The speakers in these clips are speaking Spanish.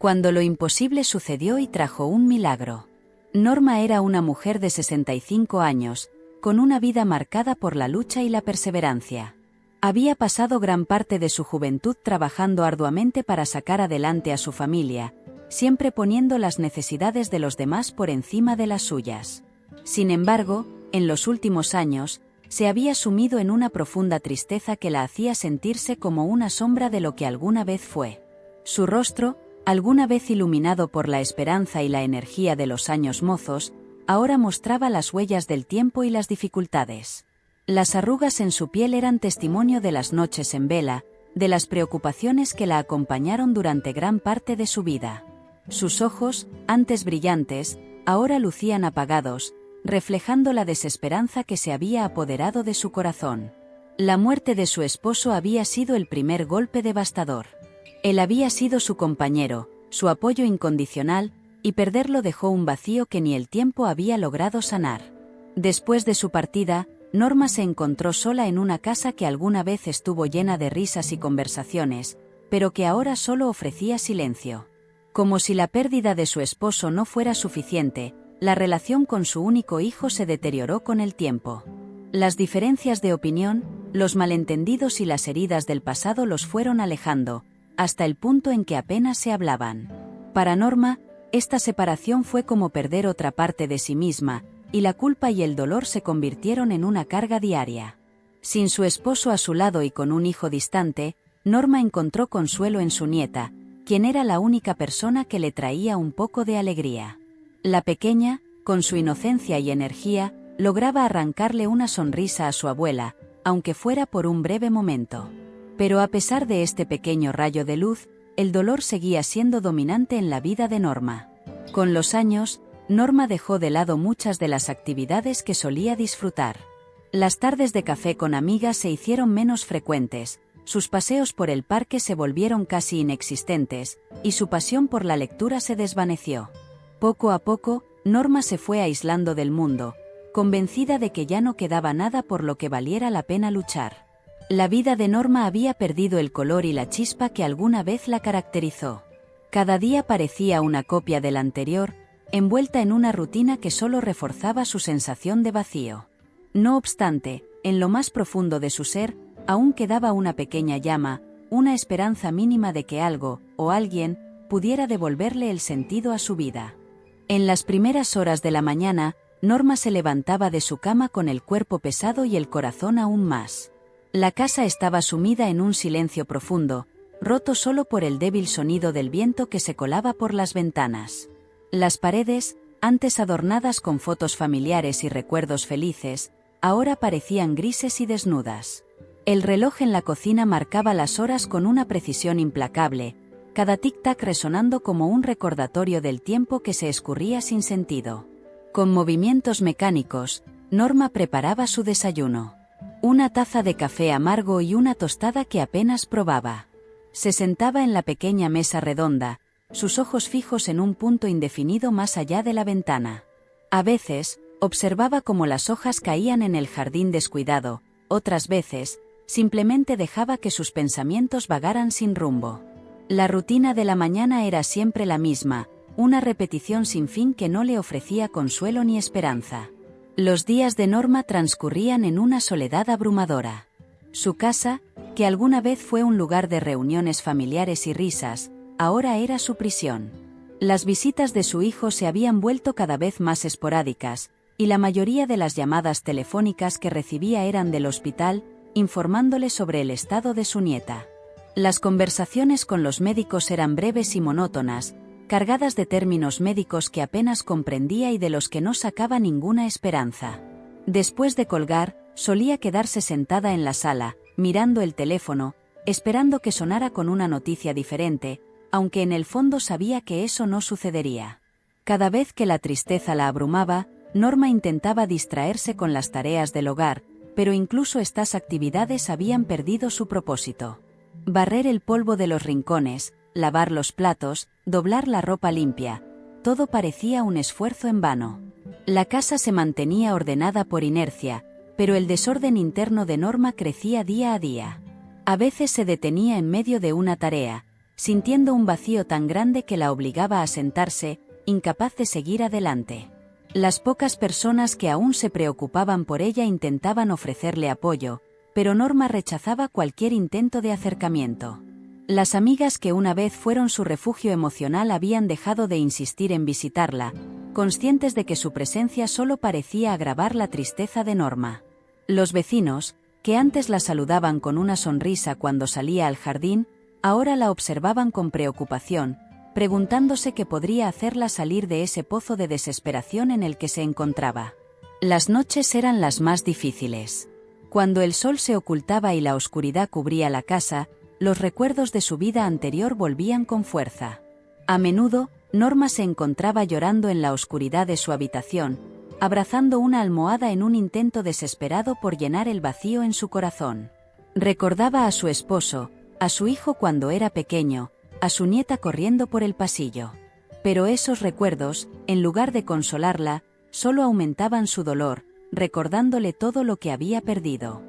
Cuando lo imposible sucedió y trajo un milagro. Norma era una mujer de 65 años, con una vida marcada por la lucha y la perseverancia. Había pasado gran parte de su juventud trabajando arduamente para sacar adelante a su familia, siempre poniendo las necesidades de los demás por encima de las suyas. Sin embargo, en los últimos años, se había sumido en una profunda tristeza que la hacía sentirse como una sombra de lo que alguna vez fue. Su rostro, alguna vez iluminado por la esperanza y la energía de los años mozos, ahora mostraba las huellas del tiempo y las dificultades. Las arrugas en su piel eran testimonio de las noches en vela, de las preocupaciones que la acompañaron durante gran parte de su vida. Sus ojos, antes brillantes, ahora lucían apagados, reflejando la desesperanza que se había apoderado de su corazón. La muerte de su esposo había sido el primer golpe devastador. Él había sido su compañero, su apoyo incondicional, y perderlo dejó un vacío que ni el tiempo había logrado sanar. Después de su partida, Norma se encontró sola en una casa que alguna vez estuvo llena de risas y conversaciones, pero que ahora solo ofrecía silencio. Como si la pérdida de su esposo no fuera suficiente, la relación con su único hijo se deterioró con el tiempo. Las diferencias de opinión, los malentendidos y las heridas del pasado los fueron alejando, hasta el punto en que apenas se hablaban. Para Norma, esta separación fue como perder otra parte de sí misma, y la culpa y el dolor se convirtieron en una carga diaria. Sin su esposo a su lado y con un hijo distante, Norma encontró consuelo en su nieta, quien era la única persona que le traía un poco de alegría. La pequeña, con su inocencia y energía, lograba arrancarle una sonrisa a su abuela, aunque fuera por un breve momento. Pero a pesar de este pequeño rayo de luz, el dolor seguía siendo dominante en la vida de Norma. Con los años, Norma dejó de lado muchas de las actividades que solía disfrutar. Las tardes de café con amigas se hicieron menos frecuentes, sus paseos por el parque se volvieron casi inexistentes, y su pasión por la lectura se desvaneció. Poco a poco, Norma se fue aislando del mundo, convencida de que ya no quedaba nada por lo que valiera la pena luchar. La vida de Norma había perdido el color y la chispa que alguna vez la caracterizó. Cada día parecía una copia del anterior, envuelta en una rutina que solo reforzaba su sensación de vacío. No obstante, en lo más profundo de su ser, aún quedaba una pequeña llama, una esperanza mínima de que algo, o alguien, pudiera devolverle el sentido a su vida. En las primeras horas de la mañana, Norma se levantaba de su cama con el cuerpo pesado y el corazón aún más. La casa estaba sumida en un silencio profundo, roto solo por el débil sonido del viento que se colaba por las ventanas. Las paredes, antes adornadas con fotos familiares y recuerdos felices, ahora parecían grises y desnudas. El reloj en la cocina marcaba las horas con una precisión implacable, cada tic-tac resonando como un recordatorio del tiempo que se escurría sin sentido. Con movimientos mecánicos, Norma preparaba su desayuno. Una taza de café amargo y una tostada que apenas probaba. Se sentaba en la pequeña mesa redonda, sus ojos fijos en un punto indefinido más allá de la ventana. A veces, observaba cómo las hojas caían en el jardín descuidado, otras veces, simplemente dejaba que sus pensamientos vagaran sin rumbo. La rutina de la mañana era siempre la misma, una repetición sin fin que no le ofrecía consuelo ni esperanza. Los días de Norma transcurrían en una soledad abrumadora. Su casa, que alguna vez fue un lugar de reuniones familiares y risas, ahora era su prisión. Las visitas de su hijo se habían vuelto cada vez más esporádicas, y la mayoría de las llamadas telefónicas que recibía eran del hospital, informándole sobre el estado de su nieta. Las conversaciones con los médicos eran breves y monótonas, cargadas de términos médicos que apenas comprendía y de los que no sacaba ninguna esperanza. Después de colgar, solía quedarse sentada en la sala, mirando el teléfono, esperando que sonara con una noticia diferente, aunque en el fondo sabía que eso no sucedería. Cada vez que la tristeza la abrumaba, Norma intentaba distraerse con las tareas del hogar, pero incluso estas actividades habían perdido su propósito. Barrer el polvo de los rincones, lavar los platos, doblar la ropa limpia, todo parecía un esfuerzo en vano. La casa se mantenía ordenada por inercia, pero el desorden interno de Norma crecía día a día. A veces se detenía en medio de una tarea, sintiendo un vacío tan grande que la obligaba a sentarse, incapaz de seguir adelante. Las pocas personas que aún se preocupaban por ella intentaban ofrecerle apoyo, pero Norma rechazaba cualquier intento de acercamiento. Las amigas que una vez fueron su refugio emocional habían dejado de insistir en visitarla, conscientes de que su presencia solo parecía agravar la tristeza de Norma. Los vecinos, que antes la saludaban con una sonrisa cuando salía al jardín, ahora la observaban con preocupación, preguntándose qué podría hacerla salir de ese pozo de desesperación en el que se encontraba. Las noches eran las más difíciles. Cuando el sol se ocultaba y la oscuridad cubría la casa, los recuerdos de su vida anterior volvían con fuerza. A menudo, Norma se encontraba llorando en la oscuridad de su habitación, abrazando una almohada en un intento desesperado por llenar el vacío en su corazón. Recordaba a su esposo, a su hijo cuando era pequeño, a su nieta corriendo por el pasillo. Pero esos recuerdos, en lugar de consolarla, solo aumentaban su dolor, recordándole todo lo que había perdido.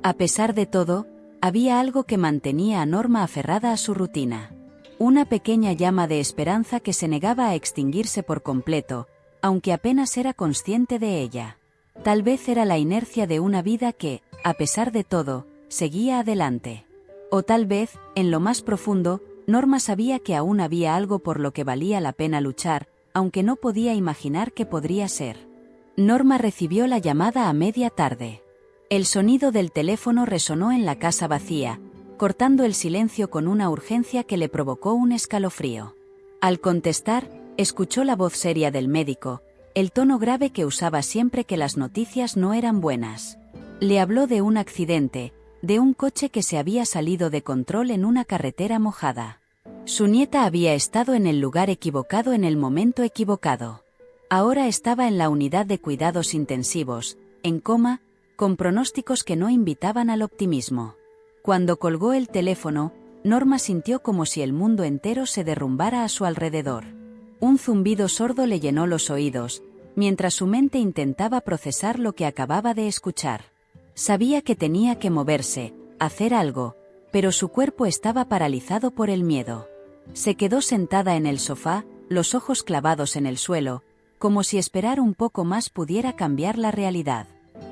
A pesar de todo, había algo que mantenía a Norma aferrada a su rutina. Una pequeña llama de esperanza que se negaba a extinguirse por completo, aunque apenas era consciente de ella. Tal vez era la inercia de una vida que, a pesar de todo, seguía adelante. O tal vez, en lo más profundo, Norma sabía que aún había algo por lo que valía la pena luchar, aunque no podía imaginar qué podría ser. Norma recibió la llamada a media tarde. El sonido del teléfono resonó en la casa vacía, cortando el silencio con una urgencia que le provocó un escalofrío. Al contestar, escuchó la voz seria del médico, el tono grave que usaba siempre que las noticias no eran buenas. Le habló de un accidente, de un coche que se había salido de control en una carretera mojada. Su nieta había estado en el lugar equivocado en el momento equivocado. Ahora estaba en la unidad de cuidados intensivos, en coma, con pronósticos que no invitaban al optimismo. Cuando colgó el teléfono, Norma sintió como si el mundo entero se derrumbara a su alrededor. Un zumbido sordo le llenó los oídos, mientras su mente intentaba procesar lo que acababa de escuchar. Sabía que tenía que moverse, hacer algo, pero su cuerpo estaba paralizado por el miedo. Se quedó sentada en el sofá, los ojos clavados en el suelo, como si esperar un poco más pudiera cambiar la realidad.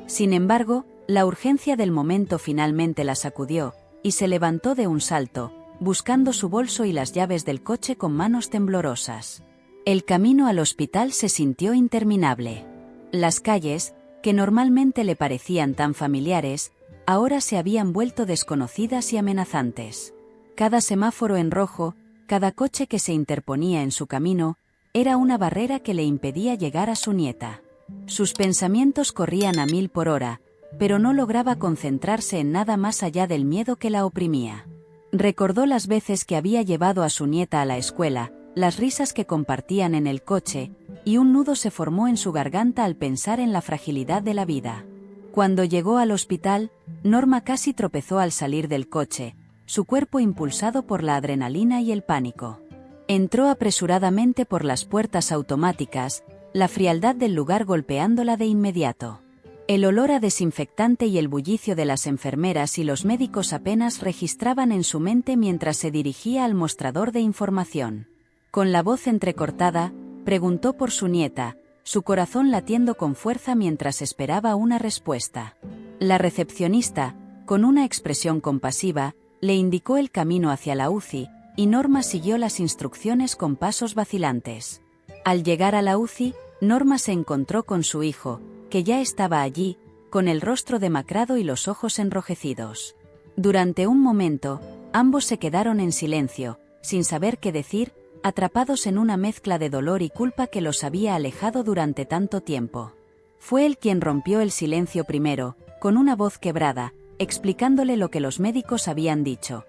Sin embargo, la urgencia del momento finalmente la sacudió, y se levantó de un salto, buscando su bolso y las llaves del coche con manos temblorosas. El camino al hospital se sintió interminable. Las calles, que normalmente le parecían tan familiares, ahora se habían vuelto desconocidas y amenazantes. Cada semáforo en rojo, cada coche que se interponía en su camino, era una barrera que le impedía llegar a su nieta. Sus pensamientos corrían a 1000 por hora, pero no lograba concentrarse en nada más allá del miedo que la oprimía. Recordó las veces que había llevado a su nieta a la escuela, las risas que compartían en el coche, y un nudo se formó en su garganta al pensar en la fragilidad de la vida. Cuando llegó al hospital, Norma casi tropezó al salir del coche, su cuerpo impulsado por la adrenalina y el pánico. Entró apresuradamente por las puertas automáticas, la frialdad del lugar golpeándola de inmediato. El olor a desinfectante y el bullicio de las enfermeras y los médicos apenas registraban en su mente mientras se dirigía al mostrador de información. Con la voz entrecortada, preguntó por su nieta, su corazón latiendo con fuerza mientras esperaba una respuesta. La recepcionista, con una expresión compasiva, le indicó el camino hacia la UCI, y Norma siguió las instrucciones con pasos vacilantes. Al llegar a la UCI, Norma se encontró con su hijo, que ya estaba allí, con el rostro demacrado y los ojos enrojecidos. Durante un momento, ambos se quedaron en silencio, sin saber qué decir, atrapados en una mezcla de dolor y culpa que los había alejado durante tanto tiempo. Fue él quien rompió el silencio primero, con una voz quebrada, explicándole lo que los médicos habían dicho.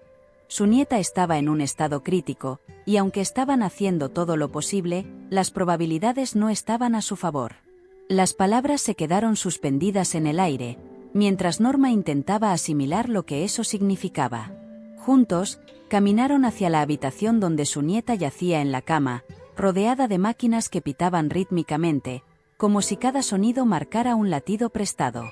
Su nieta estaba en un estado crítico, y aunque estaban haciendo todo lo posible, las probabilidades no estaban a su favor. Las palabras se quedaron suspendidas en el aire, mientras Norma intentaba asimilar lo que eso significaba. Juntos, caminaron hacia la habitación donde su nieta yacía en la cama, rodeada de máquinas que pitaban rítmicamente, como si cada sonido marcara un latido prestado.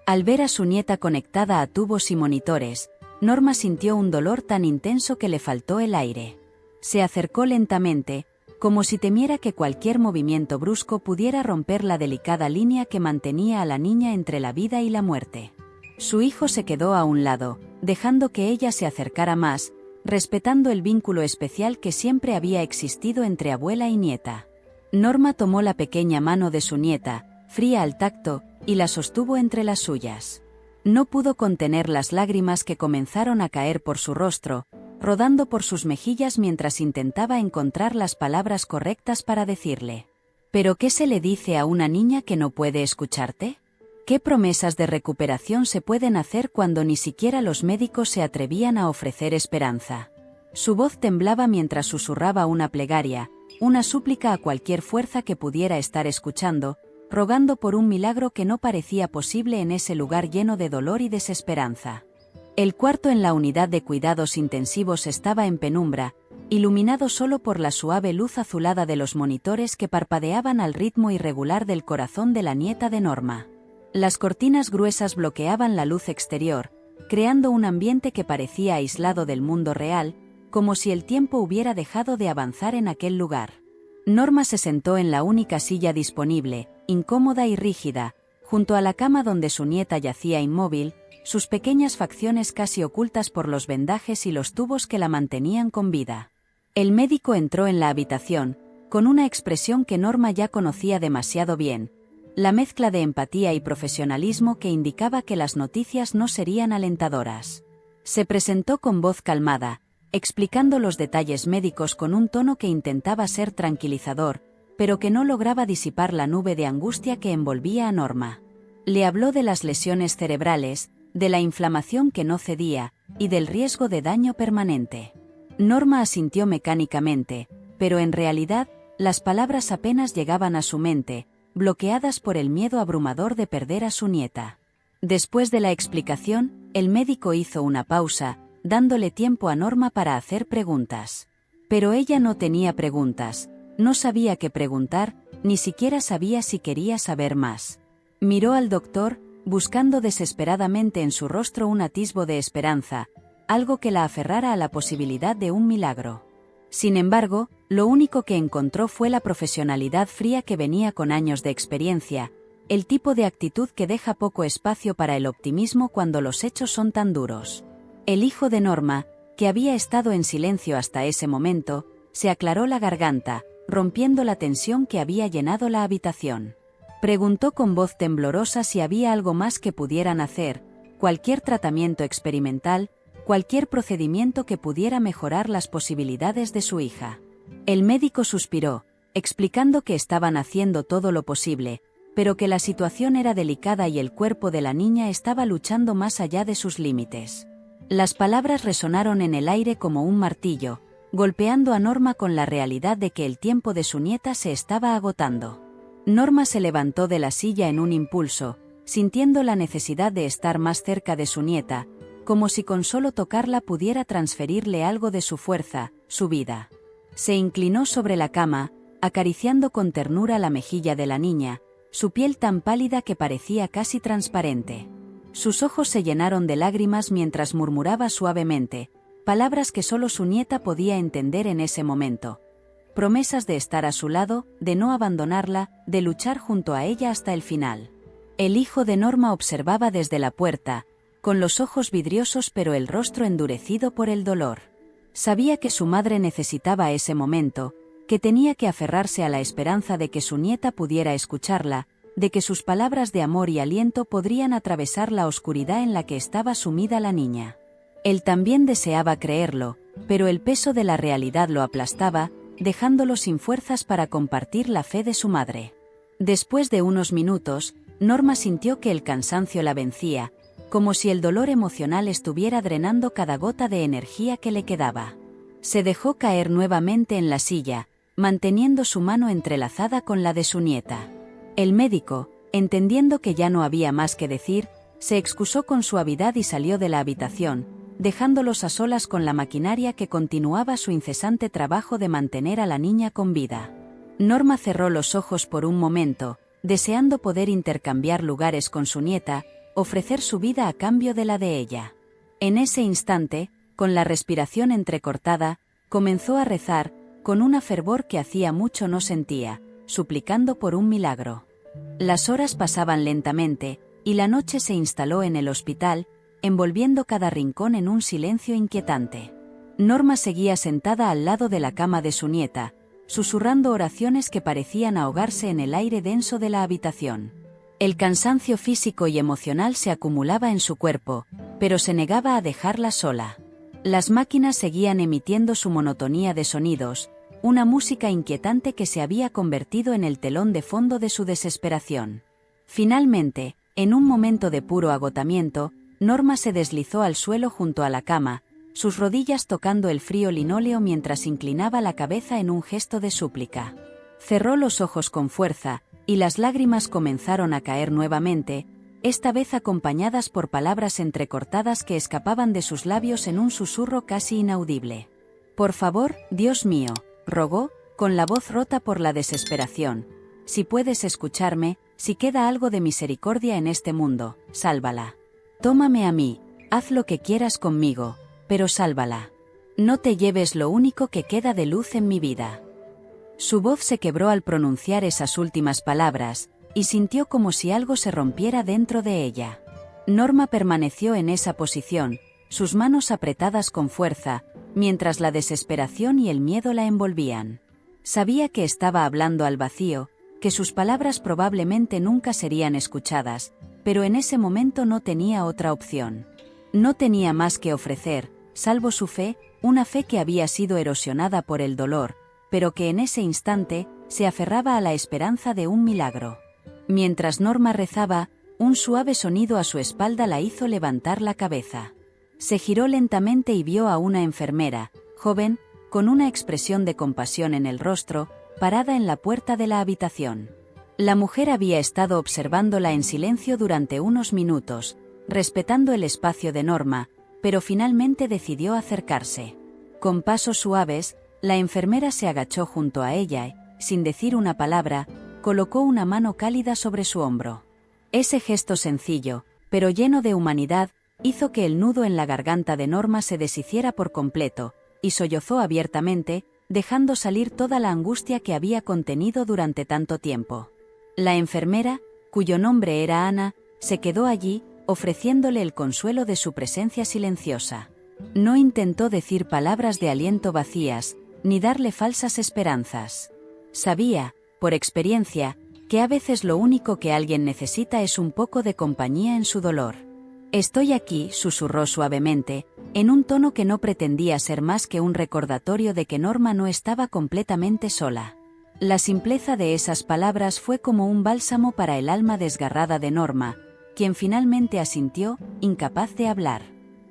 Al ver a su nieta conectada a tubos y monitores, Norma sintió un dolor tan intenso que le faltó el aire. Se acercó lentamente, como si temiera que cualquier movimiento brusco pudiera romper la delicada línea que mantenía a la niña entre la vida y la muerte. Su hijo se quedó a un lado, dejando que ella se acercara más, respetando el vínculo especial que siempre había existido entre abuela y nieta. Norma tomó la pequeña mano de su nieta, fría al tacto, y la sostuvo entre las suyas. No pudo contener las lágrimas que comenzaron a caer por su rostro, rodando por sus mejillas mientras intentaba encontrar las palabras correctas para decirle. ¿Pero qué se le dice a una niña que no puede escucharte? ¿Qué promesas de recuperación se pueden hacer cuando ni siquiera los médicos se atrevían a ofrecer esperanza? Su voz temblaba mientras susurraba una plegaria, una súplica a cualquier fuerza que pudiera estar escuchando, rogando por un milagro que no parecía posible en ese lugar lleno de dolor y desesperanza. El cuarto en la unidad de cuidados intensivos estaba en penumbra, iluminado solo por la suave luz azulada de los monitores que parpadeaban al ritmo irregular del corazón de la nieta de Norma. Las cortinas gruesas bloqueaban la luz exterior, creando un ambiente que parecía aislado del mundo real, como si el tiempo hubiera dejado de avanzar en aquel lugar. Norma se sentó en la única silla disponible, incómoda y rígida, junto a la cama donde su nieta yacía inmóvil, sus pequeñas facciones casi ocultas por los vendajes y los tubos que la mantenían con vida. El médico entró en la habitación, con una expresión que Norma ya conocía demasiado bien, la mezcla de empatía y profesionalismo que indicaba que las noticias no serían alentadoras. Se presentó con voz calmada, explicando los detalles médicos con un tono que intentaba ser tranquilizador, pero que no lograba disipar la nube de angustia que envolvía a Norma. Le habló de las lesiones cerebrales, de la inflamación que no cedía, y del riesgo de daño permanente. Norma asintió mecánicamente, pero en realidad, las palabras apenas llegaban a su mente, bloqueadas por el miedo abrumador de perder a su nieta. Después de la explicación, el médico hizo una pausa, dándole tiempo a Norma para hacer preguntas. Pero ella no tenía preguntas, no sabía qué preguntar, ni siquiera sabía si quería saber más. Miró al doctor, buscando desesperadamente en su rostro un atisbo de esperanza, algo que la aferrara a la posibilidad de un milagro. Sin embargo, lo único que encontró fue la profesionalidad fría que venía con años de experiencia, el tipo de actitud que deja poco espacio para el optimismo cuando los hechos son tan duros. El hijo de Norma, que había estado en silencio hasta ese momento, se aclaró la garganta, rompiendo la tensión que había llenado la habitación. Preguntó con voz temblorosa si había algo más que pudieran hacer, cualquier tratamiento experimental, cualquier procedimiento que pudiera mejorar las posibilidades de su hija. El médico suspiró, explicando que estaban haciendo todo lo posible, pero que la situación era delicada y el cuerpo de la niña estaba luchando más allá de sus límites. Las palabras resonaron en el aire como un martillo, golpeando a Norma con la realidad de que el tiempo de su nieta se estaba agotando. Norma se levantó de la silla en un impulso, sintiendo la necesidad de estar más cerca de su nieta, como si con solo tocarla pudiera transferirle algo de su fuerza, su vida. Se inclinó sobre la cama, acariciando con ternura la mejilla de la niña, su piel tan pálida que parecía casi transparente. Sus ojos se llenaron de lágrimas mientras murmuraba suavemente, palabras que solo su nieta podía entender en ese momento. Promesas de estar a su lado, de no abandonarla, de luchar junto a ella hasta el final. El hijo de Norma observaba desde la puerta, con los ojos vidriosos pero el rostro endurecido por el dolor. Sabía que su madre necesitaba ese momento, que tenía que aferrarse a la esperanza de que su nieta pudiera escucharla, de que sus palabras de amor y aliento podrían atravesar la oscuridad en la que estaba sumida la niña. Él también deseaba creerlo, pero el peso de la realidad lo aplastaba, dejándolo sin fuerzas para compartir la fe de su madre. Después de unos minutos, Norma sintió que el cansancio la vencía, como si el dolor emocional estuviera drenando cada gota de energía que le quedaba. Se dejó caer nuevamente en la silla, manteniendo su mano entrelazada con la de su nieta. El médico, entendiendo que ya no había más que decir, se excusó con suavidad y salió de la habitación, dejándolos a solas con la maquinaria que continuaba su incesante trabajo de mantener a la niña con vida. Norma cerró los ojos por un momento, deseando poder intercambiar lugares con su nieta, ofrecer su vida a cambio de la de ella. En ese instante, con la respiración entrecortada, Comenzó a rezar, con una fervor que hacía mucho no sentía, suplicando por un milagro. Las horas pasaban lentamente, y la noche se instaló en el hospital, envolviendo cada rincón en un silencio inquietante. Norma seguía sentada al lado de la cama de su nieta, susurrando oraciones que parecían ahogarse en el aire denso de la habitación. El cansancio físico y emocional se acumulaba en su cuerpo, pero se negaba a dejarla sola. Las máquinas seguían emitiendo su monotonía de sonidos, una música inquietante que se había convertido en el telón de fondo de su desesperación. Finalmente, en un momento de puro agotamiento, Norma se deslizó al suelo junto a la cama, sus rodillas tocando el frío linóleo mientras inclinaba la cabeza en un gesto de súplica. Cerró los ojos con fuerza, y las lágrimas comenzaron a caer nuevamente, esta vez acompañadas por palabras entrecortadas que escapaban de sus labios en un susurro casi inaudible. «Por favor, Dios mío», rogó, con la voz rota por la desesperación, «si puedes escucharme, si queda algo de misericordia en este mundo, sálvala. Tómame a mí, haz lo que quieras conmigo, pero sálvala. No te lleves lo único que queda de luz en mi vida». Su voz se quebró al pronunciar esas últimas palabras, y sintió como si algo se rompiera dentro de ella. Norma permaneció en esa posición, sus manos apretadas con fuerza, mientras la desesperación y el miedo la envolvían. Sabía que estaba hablando al vacío, que sus palabras probablemente nunca serían escuchadas, pero en ese momento no tenía otra opción. No tenía más que ofrecer, salvo su fe, una fe que había sido erosionada por el dolor, pero que en ese instante se aferraba a la esperanza de un milagro. Mientras Norma rezaba, un suave sonido a su espalda la hizo levantar la cabeza. Se giró lentamente y vio a una enfermera, joven, con una expresión de compasión en el rostro, parada en la puerta de la habitación. La mujer había estado observándola en silencio durante unos minutos, respetando el espacio de Norma, pero finalmente decidió acercarse. Con pasos suaves, la enfermera se agachó junto a ella y, sin decir una palabra, colocó una mano cálida sobre su hombro. Ese gesto sencillo, pero lleno de humanidad, hizo que el nudo en la garganta de Norma se deshiciera por completo, y sollozó abiertamente, dejando salir toda la angustia que había contenido durante tanto tiempo. La enfermera, cuyo nombre era Ana, se quedó allí, ofreciéndole el consuelo de su presencia silenciosa. No intentó decir palabras de aliento vacías, ni darle falsas esperanzas. Sabía, por experiencia, que a veces lo único que alguien necesita es un poco de compañía en su dolor. «Estoy aquí», susurró suavemente, en un tono que no pretendía ser más que un recordatorio de que Norma no estaba completamente sola. La simpleza de esas palabras fue como un bálsamo para el alma desgarrada de Norma, quien finalmente asintió, incapaz de hablar.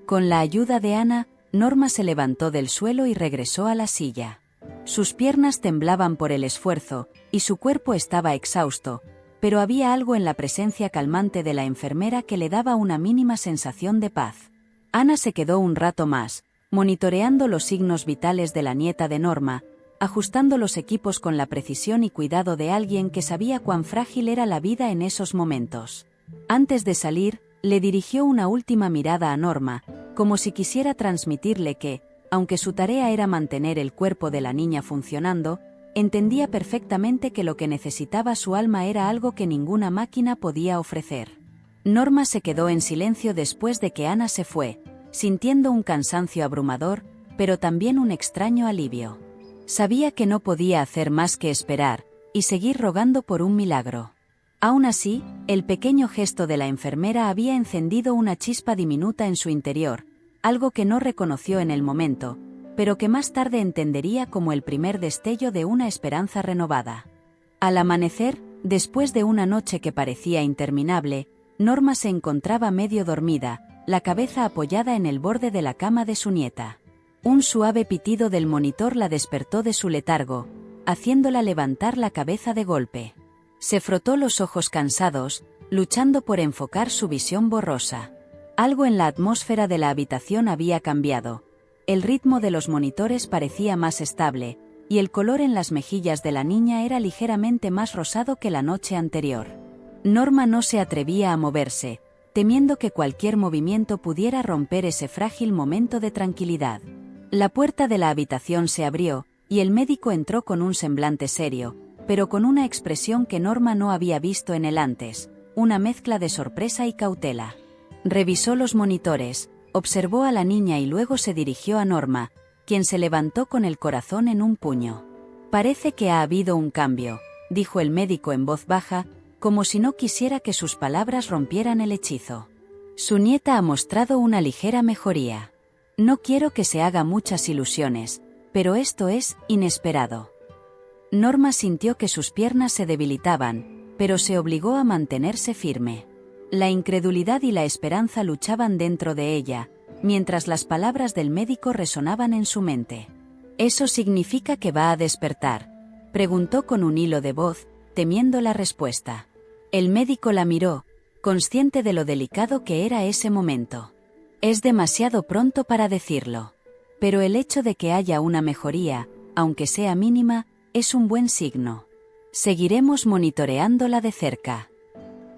Con la ayuda de Ana, Norma se levantó del suelo y regresó a la silla. Sus piernas temblaban por el esfuerzo, y su cuerpo estaba exhausto, pero había algo en la presencia calmante de la enfermera que le daba una mínima sensación de paz. Ana se quedó un rato más, monitoreando los signos vitales de la nieta de Norma, ajustando los equipos con la precisión y cuidado de alguien que sabía cuán frágil era la vida en esos momentos. Antes de salir, le dirigió una última mirada a Norma, como si quisiera transmitirle que, aunque su tarea era mantener el cuerpo de la niña funcionando, entendía perfectamente que lo que necesitaba su alma era algo que ninguna máquina podía ofrecer. Norma se quedó en silencio después de que Ana se fue, sintiendo un cansancio abrumador, pero también un extraño alivio. Sabía que no podía hacer más que esperar, y seguir rogando por un milagro. Aún así, el pequeño gesto de la enfermera había encendido una chispa diminuta en su interior, algo que no reconoció en el momento, pero que más tarde entendería como el primer destello de una esperanza renovada. Al amanecer, después de una noche que parecía interminable, Norma se encontraba medio dormida, la cabeza apoyada en el borde de la cama de su nieta. Un suave pitido del monitor la despertó de su letargo, haciéndola levantar la cabeza de golpe. Se frotó los ojos cansados, luchando por enfocar su visión borrosa. Algo en la atmósfera de la habitación había cambiado. El ritmo de los monitores parecía más estable, y el color en las mejillas de la niña era ligeramente más rosado que la noche anterior. Norma no se atrevía a moverse, temiendo que cualquier movimiento pudiera romper ese frágil momento de tranquilidad. La puerta de la habitación se abrió, y el médico entró con un semblante serio, pero con una expresión que Norma no había visto en él antes, una mezcla de sorpresa y cautela. Revisó los monitores, observó a la niña y luego se dirigió a Norma, quien se levantó con el corazón en un puño. «Parece que ha habido un cambio», dijo el médico en voz baja, como si no quisiera que sus palabras rompieran el hechizo. «Su nieta ha mostrado una ligera mejoría. No quiero que se haga muchas ilusiones, pero esto es inesperado». Norma sintió que sus piernas se debilitaban, pero se obligó a mantenerse firme. La incredulidad y la esperanza luchaban dentro de ella, mientras las palabras del médico resonaban en su mente. «¿Eso significa que va a despertar?», preguntó con un hilo de voz, temiendo la respuesta. El médico la miró, consciente de lo delicado que era ese momento. «Es demasiado pronto para decirlo. Pero el hecho de que haya una mejoría, aunque sea mínima, es un buen signo. Seguiremos monitoreándola de cerca».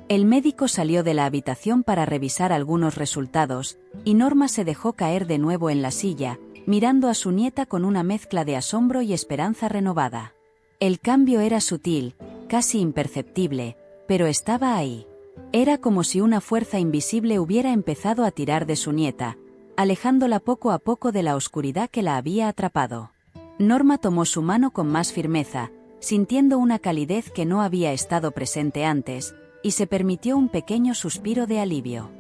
El médico salió de la habitación para revisar algunos resultados, y Norma se dejó caer de nuevo en la silla, mirando a su nieta con una mezcla de asombro y esperanza renovada. El cambio era sutil, casi imperceptible, pero estaba ahí. Era como si una fuerza invisible hubiera empezado a tirar de su nieta, alejándola poco a poco de la oscuridad que la había atrapado. Norma tomó su mano con más firmeza, sintiendo una calidez que no había estado presente antes, y se permitió un pequeño suspiro de alivio.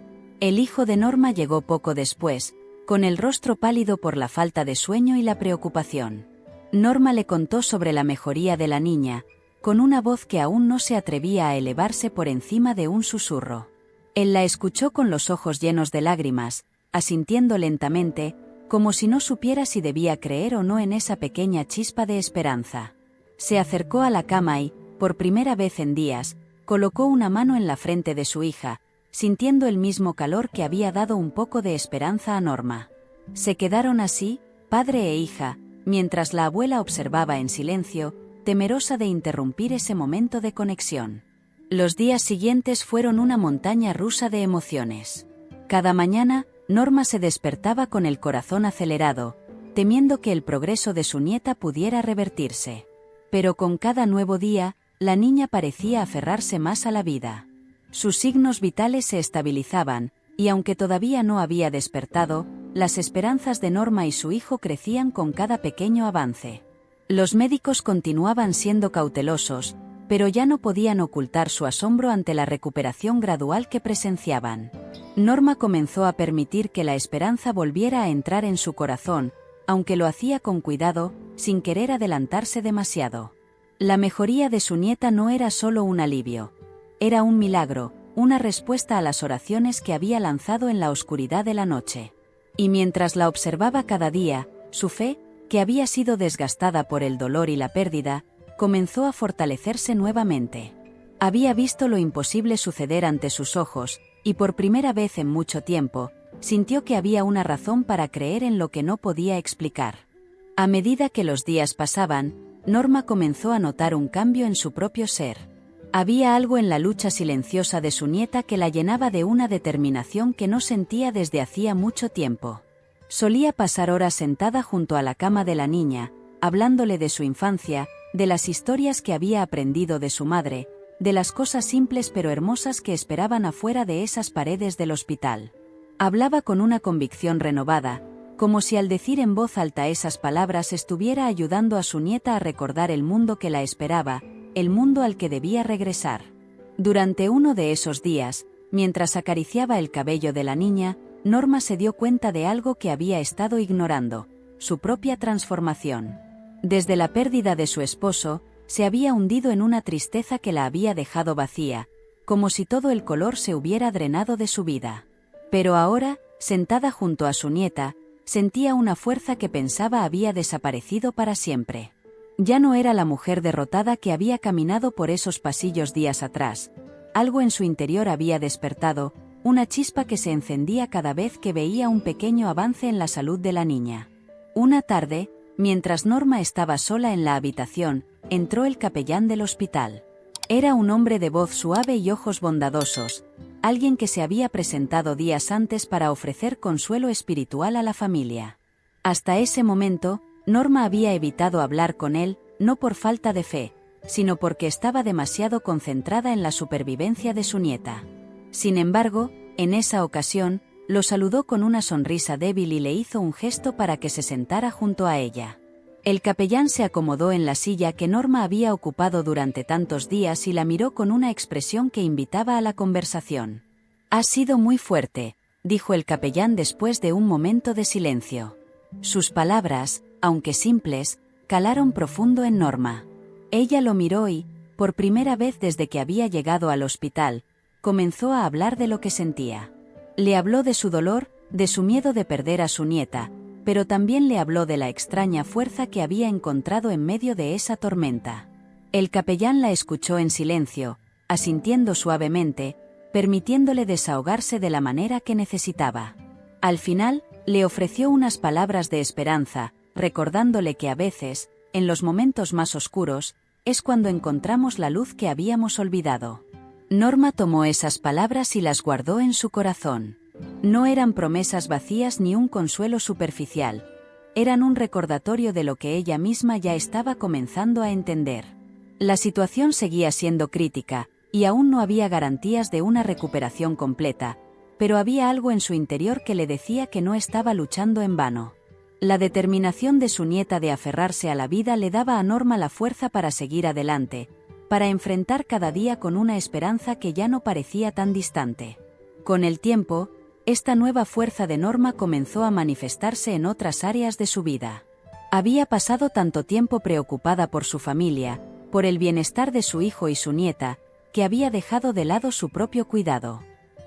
El hijo de Norma llegó poco después, con el rostro pálido por la falta de sueño y la preocupación. Norma le contó sobre la mejoría de la niña, con una voz que aún no se atrevía a elevarse por encima de un susurro. Él la escuchó con los ojos llenos de lágrimas, asintiendo lentamente, como si no supiera si debía creer o no en esa pequeña chispa de esperanza. Se acercó a la cama y, por primera vez en días, colocó una mano en la frente de su hija, sintiendo el mismo calor que había dado un poco de esperanza a Norma. Se quedaron así, padre e hija, mientras la abuela observaba en silencio, temerosa de interrumpir ese momento de conexión. Los días siguientes fueron una montaña rusa de emociones. Cada mañana, Norma se despertaba con el corazón acelerado, temiendo que el progreso de su nieta pudiera revertirse. Pero con cada nuevo día, la niña parecía aferrarse más a la vida. Sus signos vitales se estabilizaban, y aunque todavía no había despertado, las esperanzas de Norma y su hijo crecían con cada pequeño avance. Los médicos continuaban siendo cautelosos, pero ya no podían ocultar su asombro ante la recuperación gradual que presenciaban. Norma comenzó a permitir que la esperanza volviera a entrar en su corazón, aunque lo hacía con cuidado, sin querer adelantarse demasiado. La mejoría de su nieta no era solo un alivio. Era un milagro, una respuesta a las oraciones que había lanzado en la oscuridad de la noche. Y mientras la observaba cada día, su fe, que había sido desgastada por el dolor y la pérdida, comenzó a fortalecerse nuevamente. Había visto lo imposible suceder ante sus ojos, y por primera vez en mucho tiempo, sintió que había una razón para creer en lo que no podía explicar. A medida que los días pasaban, Norma comenzó a notar un cambio en su propio ser. Había algo en la lucha silenciosa de su nieta que la llenaba de una determinación que no sentía desde hacía mucho tiempo. Solía pasar horas sentada junto a la cama de la niña, hablándole de su infancia, de las historias que había aprendido de su madre, de las cosas simples pero hermosas que esperaban afuera de esas paredes del hospital. Hablaba con una convicción renovada, como si al decir en voz alta esas palabras estuviera ayudando a su nieta a recordar el mundo que la esperaba, el mundo al que debía regresar. Durante uno de esos días, mientras acariciaba el cabello de la niña, Norma se dio cuenta de algo que había estado ignorando: su propia transformación. Desde la pérdida de su esposo, se había hundido en una tristeza que la había dejado vacía, como si todo el color se hubiera drenado de su vida. Pero ahora, sentada junto a su nieta, sentía una fuerza que pensaba había desaparecido para siempre. Ya no era la mujer derrotada que había caminado por esos pasillos días atrás. Algo en su interior había despertado, una chispa que se encendía cada vez que veía un pequeño avance en la salud de la niña. Una tarde, mientras Norma estaba sola en la habitación, entró el capellán del hospital. Era un hombre de voz suave y ojos bondadosos, alguien que se había presentado días antes para ofrecer consuelo espiritual a la familia. Hasta ese momento, Norma había evitado hablar con él, no por falta de fe, sino porque estaba demasiado concentrada en la supervivencia de su nieta. Sin embargo, en esa ocasión, lo saludó con una sonrisa débil y le hizo un gesto para que se sentara junto a ella. El capellán se acomodó en la silla que Norma había ocupado durante tantos días y la miró con una expresión que invitaba a la conversación. «Has sido muy fuerte», dijo el capellán después de un momento de silencio. Sus palabras, aunque simples, calaron profundo en Norma. Ella lo miró y, por primera vez desde que había llegado al hospital, comenzó a hablar de lo que sentía. Le habló de su dolor, de su miedo de perder a su nieta, pero también le habló de la extraña fuerza que había encontrado en medio de esa tormenta. El capellán la escuchó en silencio, asintiendo suavemente, permitiéndole desahogarse de la manera que necesitaba. Al final, le ofreció unas palabras de esperanza, recordándole que a veces, en los momentos más oscuros, es cuando encontramos la luz que habíamos olvidado. Norma tomó esas palabras y las guardó en su corazón. No eran promesas vacías ni un consuelo superficial. Eran un recordatorio de lo que ella misma ya estaba comenzando a entender. La situación seguía siendo crítica, y aún no había garantías de una recuperación completa, pero había algo en su interior que le decía que no estaba luchando en vano. La determinación de su nieta de aferrarse a la vida le daba a Norma la fuerza para seguir adelante, para enfrentar cada día con una esperanza que ya no parecía tan distante. Con el tiempo, esta nueva fuerza de Norma comenzó a manifestarse en otras áreas de su vida. Había pasado tanto tiempo preocupada por su familia, por el bienestar de su hijo y su nieta, que había dejado de lado su propio cuidado.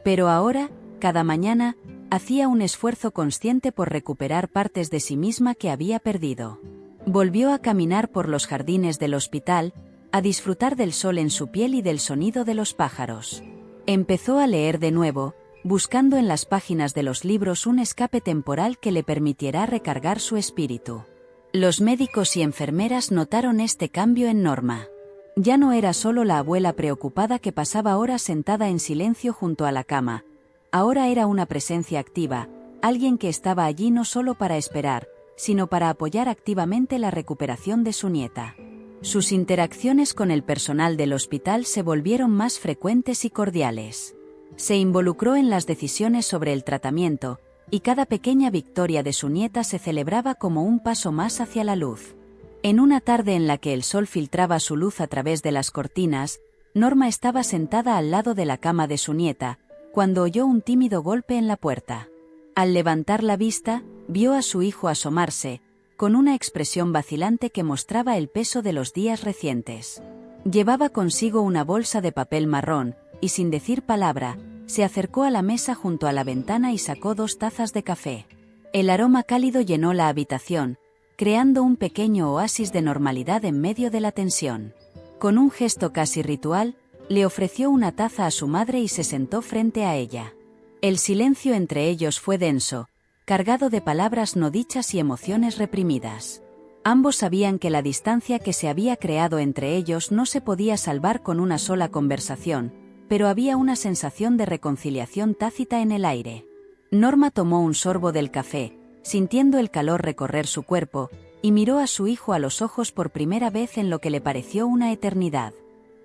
Pero ahora, cada mañana, hacía un esfuerzo consciente por recuperar partes de sí misma que había perdido. Volvió a caminar por los jardines del hospital, a disfrutar del sol en su piel y del sonido de los pájaros. Empezó a leer de nuevo, buscando en las páginas de los libros un escape temporal que le permitiera recargar su espíritu. Los médicos y enfermeras notaron este cambio en Norma. Ya no era solo la abuela preocupada que pasaba horas sentada en silencio junto a la cama. Ahora era una presencia activa, alguien que estaba allí no solo para esperar, sino para apoyar activamente la recuperación de su nieta. Sus interacciones con el personal del hospital se volvieron más frecuentes y cordiales. Se involucró en las decisiones sobre el tratamiento, y cada pequeña victoria de su nieta se celebraba como un paso más hacia la luz. En una tarde en la que el sol filtraba su luz a través de las cortinas, Norma estaba sentada al lado de la cama de su nieta, cuando oyó un tímido golpe en la puerta. Al levantar la vista, vio a su hijo asomarse, con una expresión vacilante que mostraba el peso de los días recientes. Llevaba consigo una bolsa de papel marrón, y sin decir palabra, se acercó a la mesa junto a la ventana y sacó 2 tazas de café. El aroma cálido llenó la habitación, creando un pequeño oasis de normalidad en medio de la tensión. Con un gesto casi ritual, le ofreció una taza a su madre y se sentó frente a ella. El silencio entre ellos fue denso, cargado de palabras no dichas y emociones reprimidas. Ambos sabían que la distancia que se había creado entre ellos no se podía salvar con una sola conversación, pero había una sensación de reconciliación tácita en el aire. Norma tomó un sorbo del café, sintiendo el calor recorrer su cuerpo, y miró a su hijo a los ojos por primera vez en lo que le pareció una eternidad.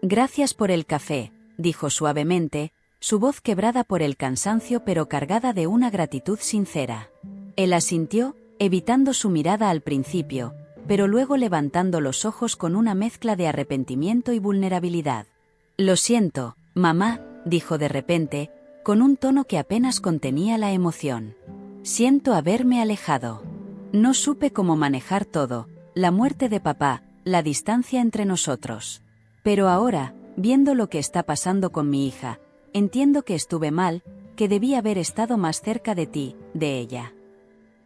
«Gracias por el café», dijo suavemente, su voz quebrada por el cansancio pero cargada de una gratitud sincera. Él asintió, evitando su mirada al principio, pero luego levantando los ojos con una mezcla de arrepentimiento y vulnerabilidad. «Lo siento, mamá», dijo de repente, con un tono que apenas contenía la emoción. «Siento haberme alejado. No supe cómo manejar todo, la muerte de papá, la distancia entre nosotros. Pero ahora, viendo lo que está pasando con mi hija, entiendo que estuve mal, que debí haber estado más cerca de ti, de ella».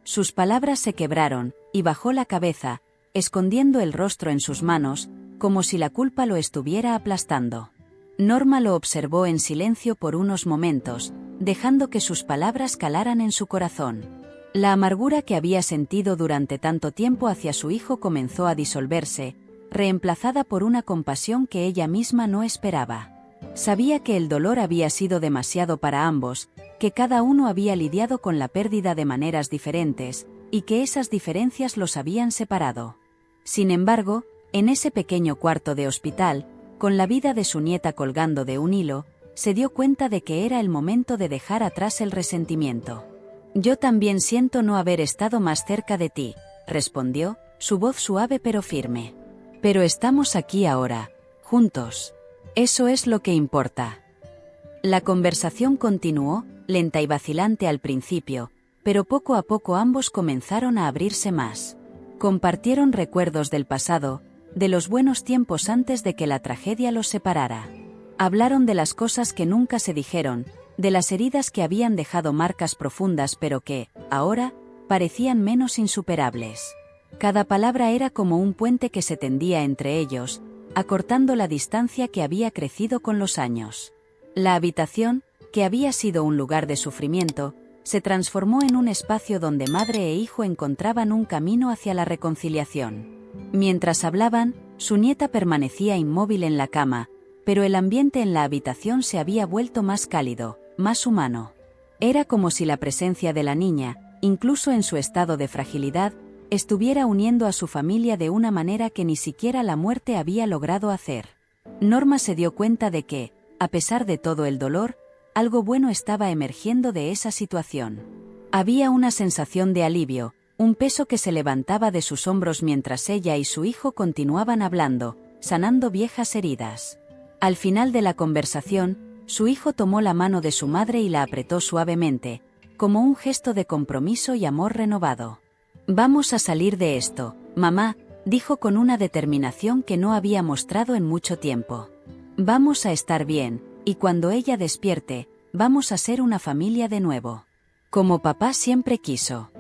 Sus palabras se quebraron, y bajó la cabeza, escondiendo el rostro en sus manos, como si la culpa lo estuviera aplastando. Norma lo observó en silencio por unos momentos, dejando que sus palabras calaran en su corazón. La amargura que había sentido durante tanto tiempo hacia su hijo comenzó a disolverse, reemplazada por una compasión que ella misma no esperaba. Sabía que el dolor había sido demasiado para ambos, que cada uno había lidiado con la pérdida de maneras diferentes, y que esas diferencias los habían separado. Sin embargo, en ese pequeño cuarto de hospital, con la vida de su nieta colgando de un hilo, se dio cuenta de que era el momento de dejar atrás el resentimiento. «Yo también siento no haber estado más cerca de ti», respondió, su voz suave pero firme. «Pero estamos aquí ahora, juntos. Eso es lo que importa». La conversación continuó, lenta y vacilante al principio, pero poco a poco ambos comenzaron a abrirse más. Compartieron recuerdos del pasado, de los buenos tiempos antes de que la tragedia los separara. Hablaron de las cosas que nunca se dijeron, de las heridas que habían dejado marcas profundas pero que, ahora, parecían menos insuperables. Cada palabra era como un puente que se tendía entre ellos, acortando la distancia que había crecido con los años. La habitación, que había sido un lugar de sufrimiento, se transformó en un espacio donde madre e hijo encontraban un camino hacia la reconciliación. Mientras hablaban, su nieta permanecía inmóvil en la cama, pero el ambiente en la habitación se había vuelto más cálido, más humano. Era como si la presencia de la niña, incluso en su estado de fragilidad, estuviera uniendo a su familia de una manera que ni siquiera la muerte había logrado hacer. Norma se dio cuenta de que, a pesar de todo el dolor, algo bueno estaba emergiendo de esa situación. Había una sensación de alivio, un peso que se levantaba de sus hombros mientras ella y su hijo continuaban hablando, sanando viejas heridas. Al final de la conversación, su hijo tomó la mano de su madre y la apretó suavemente, como un gesto de compromiso y amor renovado. «Vamos a salir de esto, mamá», dijo con una determinación que no había mostrado en mucho tiempo. «Vamos a estar bien, y cuando ella despierte, vamos a ser una familia de nuevo. Como papá siempre quiso».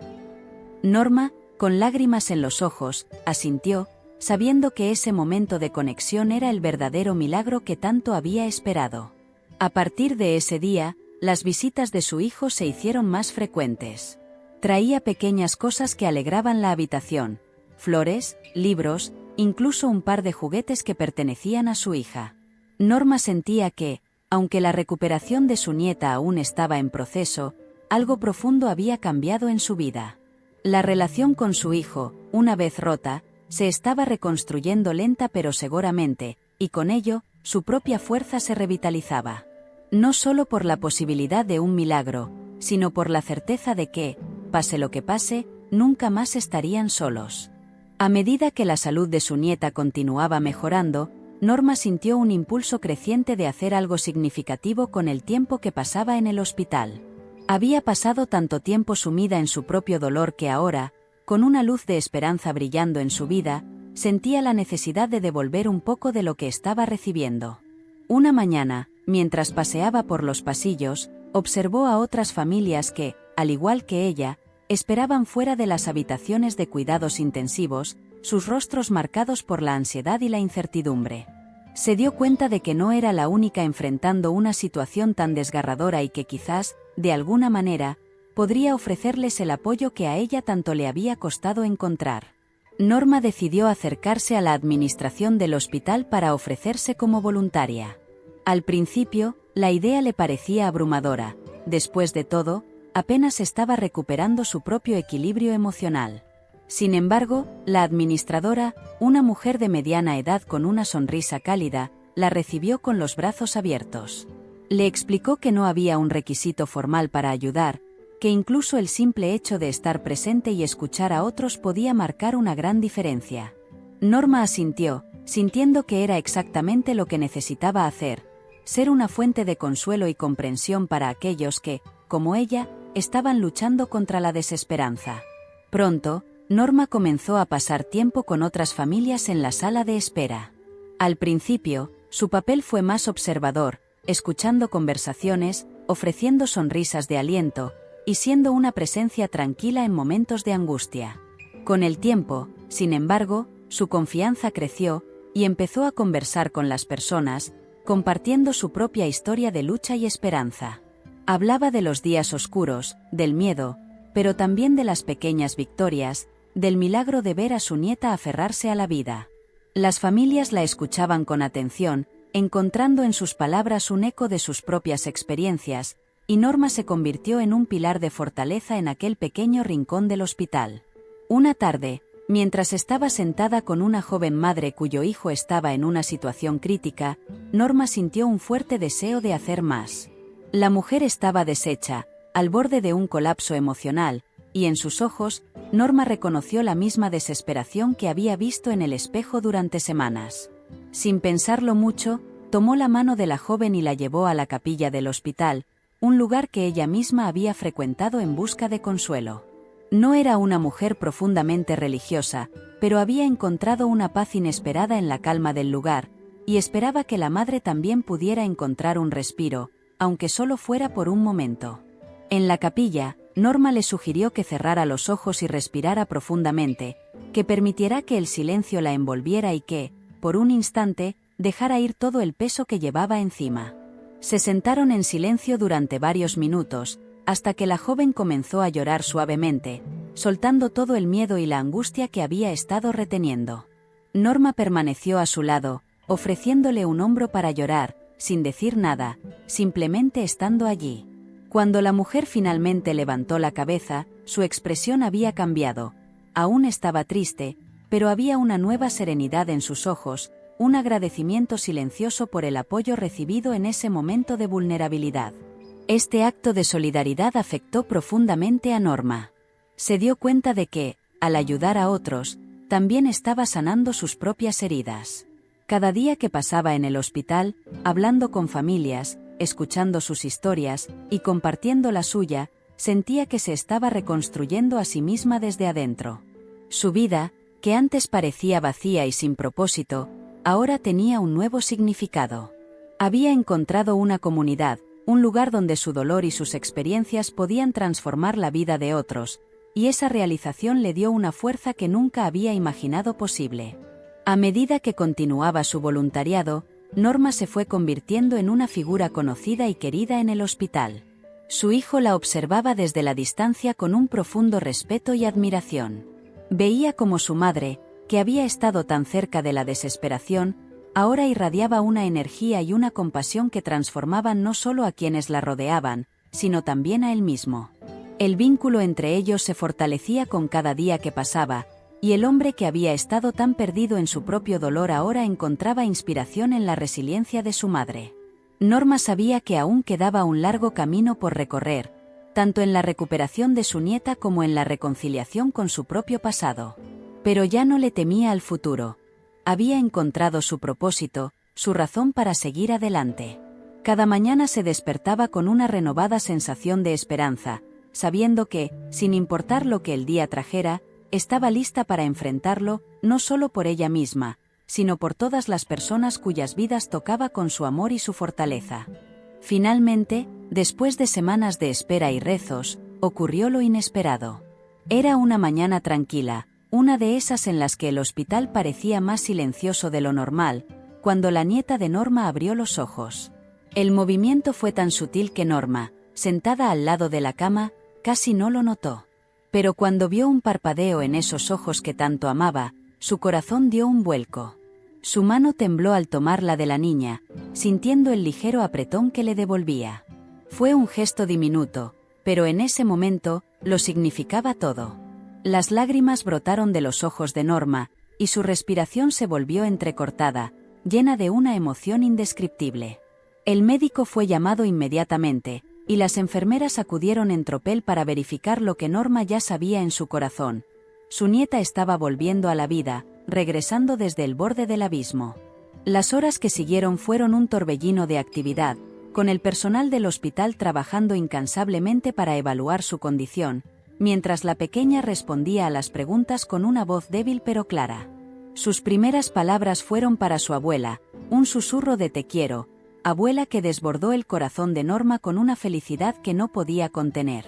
Norma, con lágrimas en los ojos, asintió, sabiendo que ese momento de conexión era el verdadero milagro que tanto había esperado. A partir de ese día, las visitas de su hijo se hicieron más frecuentes. Traía pequeñas cosas que alegraban la habitación, flores, libros, incluso un par de juguetes que pertenecían a su hija. Norma sentía que, aunque la recuperación de su nieta aún estaba en proceso, algo profundo había cambiado en su vida. La relación con su hijo, una vez rota, se estaba reconstruyendo lenta pero seguramente, y con ello, su propia fuerza se revitalizaba. No solo por la posibilidad de un milagro, sino por la certeza de que, pase lo que pase, nunca más estarían solos. A medida que la salud de su nieta continuaba mejorando, Norma sintió un impulso creciente de hacer algo significativo con el tiempo que pasaba en el hospital. Había pasado tanto tiempo sumida en su propio dolor que ahora, con una luz de esperanza brillando en su vida, sentía la necesidad de devolver un poco de lo que estaba recibiendo. Una mañana, mientras paseaba por los pasillos, observó a otras familias que, al igual que ella, esperaban fuera de las habitaciones de cuidados intensivos, sus rostros marcados por la ansiedad y la incertidumbre. Se dio cuenta de que no era la única enfrentando una situación tan desgarradora y que quizás, de alguna manera, podría ofrecerles el apoyo que a ella tanto le había costado encontrar. Norma decidió acercarse a la administración del hospital para ofrecerse como voluntaria. Al principio, la idea le parecía abrumadora. Después de todo, apenas estaba recuperando su propio equilibrio emocional. Sin embargo, la administradora, una mujer de mediana edad con una sonrisa cálida, la recibió con los brazos abiertos. Le explicó que no había un requisito formal para ayudar, que incluso el simple hecho de estar presente y escuchar a otros podía marcar una gran diferencia. Norma asintió, sintiendo que era exactamente lo que necesitaba hacer, ser una fuente de consuelo y comprensión para aquellos que, como ella, estaban luchando contra la desesperanza. Pronto, Norma comenzó a pasar tiempo con otras familias en la sala de espera. Al principio, su papel fue más observador, escuchando conversaciones, ofreciendo sonrisas de aliento, y siendo una presencia tranquila en momentos de angustia. Con el tiempo, sin embargo, su confianza creció, y empezó a conversar con las personas, compartiendo su propia historia de lucha y esperanza. Hablaba de los días oscuros, del miedo, pero también de las pequeñas victorias, del milagro de ver a su nieta aferrarse a la vida. Las familias la escuchaban con atención, encontrando en sus palabras un eco de sus propias experiencias, y Norma se convirtió en un pilar de fortaleza en aquel pequeño rincón del hospital. Una tarde, mientras estaba sentada con una joven madre cuyo hijo estaba en una situación crítica, Norma sintió un fuerte deseo de hacer más. La mujer estaba deshecha, al borde de un colapso emocional, y en sus ojos, Norma reconoció la misma desesperación que había visto en el espejo durante semanas. Sin pensarlo mucho, tomó la mano de la joven y la llevó a la capilla del hospital, un lugar que ella misma había frecuentado en busca de consuelo. No era una mujer profundamente religiosa, pero había encontrado una paz inesperada en la calma del lugar, y esperaba que la madre también pudiera encontrar un respiro, aunque solo fuera por un momento. En la capilla, Norma le sugirió que cerrara los ojos y respirara profundamente, que permitiera que el silencio la envolviera y que, por un instante, dejara ir todo el peso que llevaba encima. Se sentaron en silencio durante varios minutos, hasta que la joven comenzó a llorar suavemente, soltando todo el miedo y la angustia que había estado reteniendo. Norma permaneció a su lado, ofreciéndole un hombro para llorar, sin decir nada, simplemente estando allí. Cuando la mujer finalmente levantó la cabeza, su expresión había cambiado. Aún estaba triste, pero había una nueva serenidad en sus ojos, un agradecimiento silencioso por el apoyo recibido en ese momento de vulnerabilidad. Este acto de solidaridad afectó profundamente a Norma. Se dio cuenta de que, al ayudar a otros, también estaba sanando sus propias heridas. Cada día que pasaba en el hospital, hablando con familias, escuchando sus historias y compartiendo la suya, sentía que se estaba reconstruyendo a sí misma desde adentro. Su vida, que antes parecía vacía y sin propósito, ahora tenía un nuevo significado. Había encontrado una comunidad, un lugar donde su dolor y sus experiencias podían transformar la vida de otros, y esa realización le dio una fuerza que nunca había imaginado posible. A medida que continuaba su voluntariado, Norma se fue convirtiendo en una figura conocida y querida en el hospital. Su hijo la observaba desde la distancia con un profundo respeto y admiración. Veía cómo su madre, que había estado tan cerca de la desesperación, ahora irradiaba una energía y una compasión que transformaban no solo a quienes la rodeaban, sino también a él mismo. El vínculo entre ellos se fortalecía con cada día que pasaba, y el hombre que había estado tan perdido en su propio dolor ahora encontraba inspiración en la resiliencia de su madre. Norma sabía que aún quedaba un largo camino por recorrer, tanto en la recuperación de su nieta como en la reconciliación con su propio pasado. Pero ya no le temía al futuro. Había encontrado su propósito, su razón para seguir adelante. Cada mañana se despertaba con una renovada sensación de esperanza, sabiendo que, sin importar lo que el día trajera, estaba lista para enfrentarlo, no solo por ella misma, sino por todas las personas cuyas vidas tocaba con su amor y su fortaleza. Finalmente, después de semanas de espera y rezos, ocurrió lo inesperado. Era una mañana tranquila, una de esas en las que el hospital parecía más silencioso de lo normal, cuando la nieta de Norma abrió los ojos. El movimiento fue tan sutil que Norma, sentada al lado de la cama, casi no lo notó. Pero cuando vio un parpadeo en esos ojos que tanto amaba, su corazón dio un vuelco. Su mano tembló al tomarla de la niña, sintiendo el ligero apretón que le devolvía. Fue un gesto diminuto, pero en ese momento, lo significaba todo. Las lágrimas brotaron de los ojos de Norma, y su respiración se volvió entrecortada, llena de una emoción indescriptible. El médico fue llamado inmediatamente, y las enfermeras acudieron en tropel para verificar lo que Norma ya sabía en su corazón. Su nieta estaba volviendo a la vida, regresando desde el borde del abismo. Las horas que siguieron fueron un torbellino de actividad, con el personal del hospital trabajando incansablemente para evaluar su condición, mientras la pequeña respondía a las preguntas con una voz débil pero clara. Sus primeras palabras fueron para su abuela, un susurro de "te quiero", abuela que desbordó el corazón de Norma con una felicidad que no podía contener.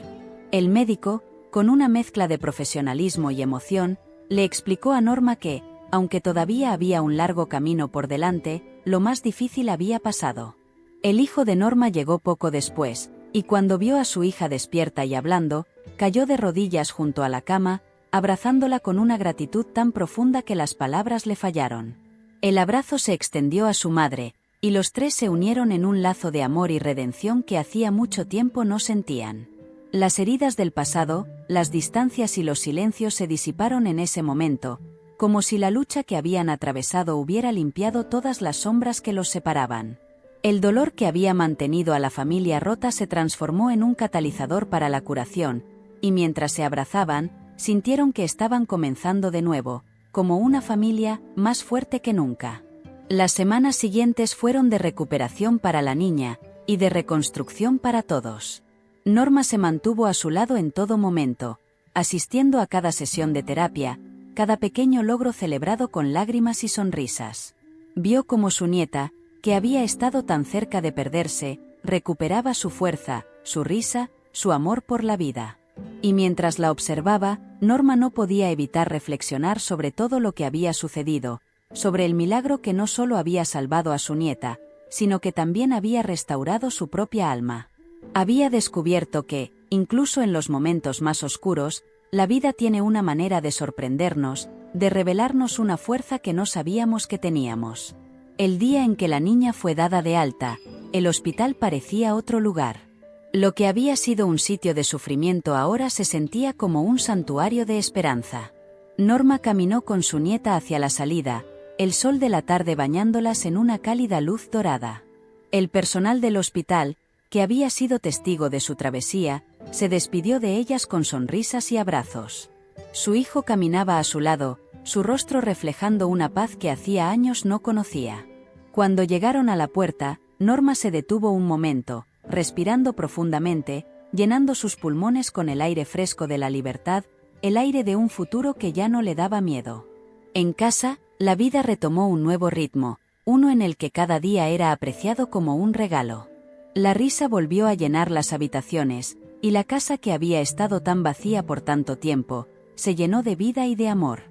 El médico, con una mezcla de profesionalismo y emoción, le explicó a Norma que, aunque todavía había un largo camino por delante, lo más difícil había pasado. El hijo de Norma llegó poco después, y cuando vio a su hija despierta y hablando, cayó de rodillas junto a la cama, abrazándola con una gratitud tan profunda que las palabras le fallaron. El abrazo se extendió a su madre, y los tres se unieron en un lazo de amor y redención que hacía mucho tiempo no sentían. Las heridas del pasado, las distancias y los silencios se disiparon en ese momento, como si la lucha que habían atravesado hubiera limpiado todas las sombras que los separaban. El dolor que había mantenido a la familia rota se transformó en un catalizador para la curación, y mientras se abrazaban, sintieron que estaban comenzando de nuevo, como una familia, más fuerte que nunca. Las semanas siguientes fueron de recuperación para la niña, y de reconstrucción para todos. Norma se mantuvo a su lado en todo momento, asistiendo a cada sesión de terapia, cada pequeño logro celebrado con lágrimas y sonrisas. Vio cómo su nieta, que había estado tan cerca de perderse, recuperaba su fuerza, su risa, su amor por la vida. Y mientras la observaba, Norma no podía evitar reflexionar sobre todo lo que había sucedido, sobre el milagro que no solo había salvado a su nieta, sino que también había restaurado su propia alma. Había descubierto que, incluso en los momentos más oscuros, la vida tiene una manera de sorprendernos, de revelarnos una fuerza que no sabíamos que teníamos. El día en que la niña fue dada de alta, el hospital parecía otro lugar. Lo que había sido un sitio de sufrimiento ahora se sentía como un santuario de esperanza. Norma caminó con su nieta hacia la salida, el sol de la tarde bañándolas en una cálida luz dorada. El personal del hospital, que había sido testigo de su travesía, se despidió de ellas con sonrisas y abrazos. Su hijo caminaba a su lado, su rostro reflejando una paz que hacía años no conocía. Cuando llegaron a la puerta, Norma se detuvo un momento, respirando profundamente, llenando sus pulmones con el aire fresco de la libertad, el aire de un futuro que ya no le daba miedo. En casa, la vida retomó un nuevo ritmo, uno en el que cada día era apreciado como un regalo. La risa volvió a llenar las habitaciones, y la casa que había estado tan vacía por tanto tiempo, se llenó de vida y de amor.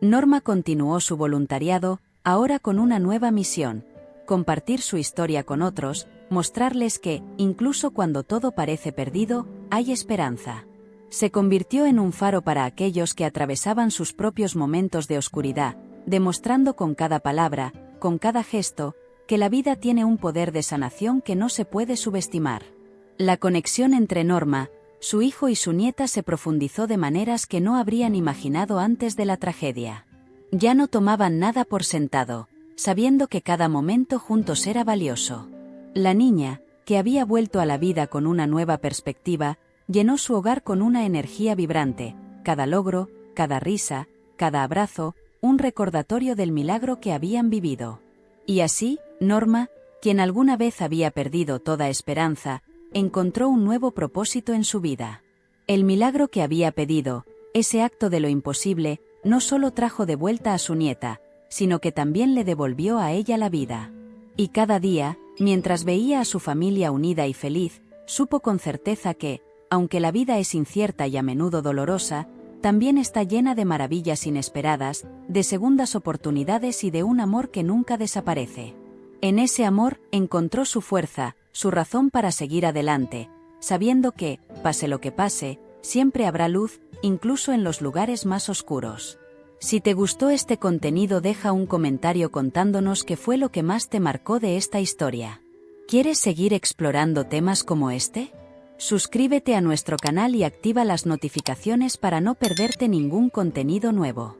Norma continuó su voluntariado, ahora con una nueva misión: compartir su historia con otros, mostrarles que, incluso cuando todo parece perdido, hay esperanza. Se convirtió en un faro para aquellos que atravesaban sus propios momentos de oscuridad, demostrando con cada palabra, con cada gesto, que la vida tiene un poder de sanación que no se puede subestimar. La conexión entre Norma, su hijo y su nieta se profundizó de maneras que no habrían imaginado antes de la tragedia. Ya no tomaban nada por sentado, sabiendo que cada momento juntos era valioso. La niña, que había vuelto a la vida con una nueva perspectiva, llenó su hogar con una energía vibrante, cada logro, cada risa, cada abrazo, un recordatorio del milagro que habían vivido. Y así, Norma, quien alguna vez había perdido toda esperanza, encontró un nuevo propósito en su vida. El milagro que había pedido, ese acto de lo imposible, no solo trajo de vuelta a su nieta, sino que también le devolvió a ella la vida. Y cada día, mientras veía a su familia unida y feliz, supo con certeza que, aunque la vida es incierta y a menudo dolorosa, también está llena de maravillas inesperadas, de segundas oportunidades y de un amor que nunca desaparece. En ese amor, encontró su fuerza, su razón para seguir adelante, sabiendo que, pase lo que pase, siempre habrá luz, incluso en los lugares más oscuros. Si te gustó este contenido, deja un comentario contándonos qué fue lo que más te marcó de esta historia. ¿Quieres seguir explorando temas como este? Suscríbete a nuestro canal y activa las notificaciones para no perderte ningún contenido nuevo.